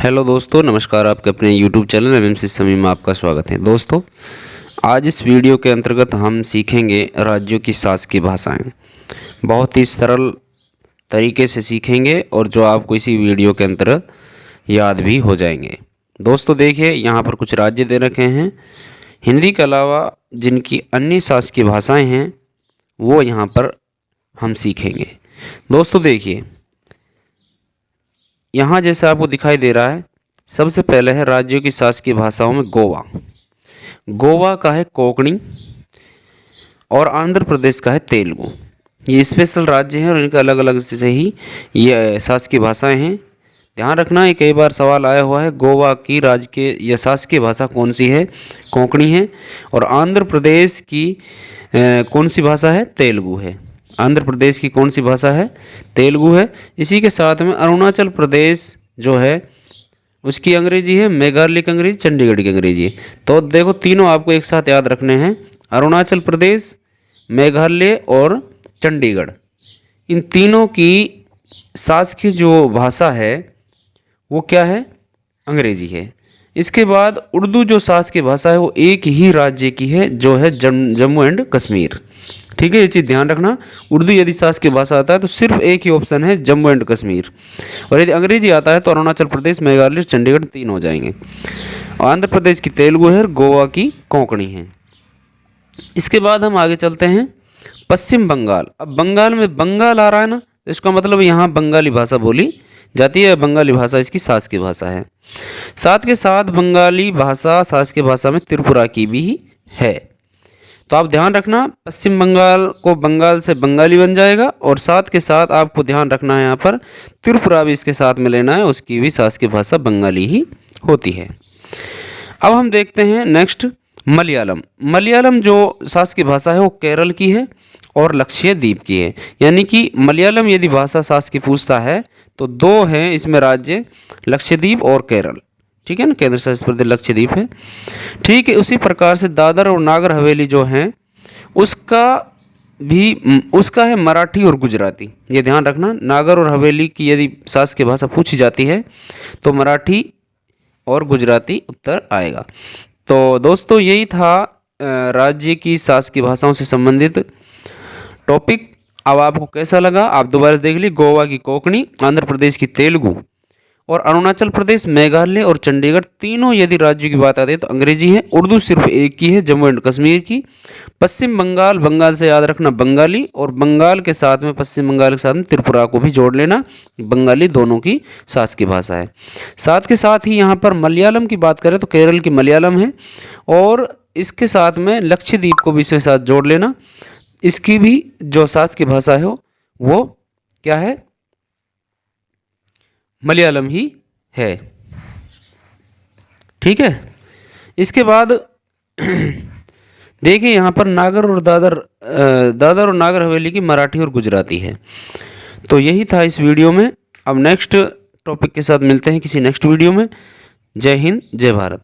Hello दोस्तों, नमस्कार। आपके अपने यूट्यूब चैनल एमएमसी समी में आपका स्वागत है। दोस्तों, आज इस वीडियो के अंतर्गत हम सीखेंगे राज्यों की शासकीय भाषाएं। बहुत ही सरल तरीके से सीखेंगे और जो आपको इसी वीडियो के अंतर्गत याद भी हो जाएंगे। दोस्तों देखिए, यहाँ पर कुछ राज्य दे रखे हैं। हिंदी के अलावा जिनकी अन्य शासकीय भाषाएँ हैं वो यहाँ पर हम सीखेंगे। दोस्तों देखिए, यहाँ जैसे आपको दिखाई दे रहा है, सबसे पहले है राज्यों की शासकीय भाषाओं में गोवा। गोवा का है कोंकणी और आंध्र प्रदेश का है तेलुगु। ये स्पेशल राज्य हैं और इनका अलग अलग से ही ये शासकीय भाषाएं हैं। ध्यान रखना, ये कई बार सवाल आया हुआ है, गोवा की राज्य के या शासकीय भाषा कौन सी है? कोंकणी है। और आंध्र प्रदेश की कौन सी भाषा है? तेलुगु है। आंध्र प्रदेश की कौन सी भाषा है? तेलुगु है। इसी के साथ में अरुणाचल प्रदेश जो है उसकी अंग्रेजी है मेघालय की अंग्रेजी, चंडीगढ़ की अंग्रेजी। तो देखो, तीनों आपको एक साथ याद रखने हैं, अरुणाचल प्रदेश, मेघालय और चंडीगढ़। इन तीनों की शासकीय जो भाषा है वो क्या है? अंग्रेजी है। इसके बाद उर्दू जो शासकीय भाषा है वो एक ही राज्य की है, जो है जम्मू एंड कश्मीर। ठीक है, ये चीज़ ध्यान रखना। उर्दू यदि शासकीय भाषा आता है तो सिर्फ एक ही ऑप्शन है, जम्मू एंड कश्मीर। और यदि अंग्रेजी आता है तो अरुणाचल प्रदेश, मेघालय, चंडीगढ़ तीन हो जाएंगे। आंध्र प्रदेश की तेलुगु है, गोवा की कोंकणी है। इसके बाद हम आगे चलते हैं पश्चिम बंगाल। अब बंगाल में बंगाल आ रहा है ना, तो इसका मतलब यहाँ बंगाली भाषा बोली जाती है। बंगाली भाषा इसकी शासकीय भाषा है। साथ के साथ बंगाली भाषा शासकीय भाषा में त्रिपुरा की भी है। तो आप ध्यान रखना, पश्चिम बंगाल को बंगाल से बंगाली बन जाएगा और साथ के साथ आपको ध्यान रखना है यहाँ पर त्रिपुरा भी इसके साथ में लेना है, उसकी भी शासकीय भाषा बंगाली ही होती है। अब हम देखते हैं नेक्स्ट मलयालम। मलयालम जो शासकीय भाषा है वो केरल की है और लक्षद्वीप की है। यानी कि मलयालम यदि भाषा शासकीय पूछता है तो दो हैं इसमें राज्य, लक्षद्वीप और केरल। ठीक है ना, केंद्र शासित प्रदेश लक्षद्वीप है। ठीक है, उसी प्रकार से दादर और नागर हवेली जो हैं उसका है मराठी और गुजराती। ये ध्यान रखना, नागर और हवेली की यदि शासकीय भाषा पूछी जाती है तो मराठी और गुजराती उत्तर आएगा। तो दोस्तों यही था राज्य की शासकीय भाषाओं से संबंधित टॉपिक। अब आपको कैसा लगा आप दोबारा देख लीजिए। गोवा की कोंकणी, आंध्र प्रदेश की तेलुगु और अरुणाचल प्रदेश, मेघालय और चंडीगढ़ तीनों यदि राज्यों की बात आती है तो अंग्रेजी है। उर्दू सिर्फ एक की है, जम्मू एंड कश्मीर की। पश्चिम बंगाल, बंगाल से याद रखना बंगाली, और बंगाल के साथ में पश्चिम बंगाल के साथ में त्रिपुरा को भी जोड़ लेना। बंगाली दोनों की शासकीय भाषा है। साथ के साथ ही यहाँ पर मलयालम की बात करें तो केरल की मलयालम है और इसके साथ में लक्षद्वीप को भी इसके साथ जोड़ लेना। इसकी भी जो शासकीय भाषा है वो क्या है? मलयालम ही है। ठीक है, इसके बाद देखिए यहाँ पर नागर और दादर और नागर हवेली की मराठी और गुजराती है। तो यही था इस वीडियो में। अब नेक्स्ट टॉपिक के साथ मिलते हैं किसी नेक्स्ट वीडियो में। जय हिंद, जय भारत।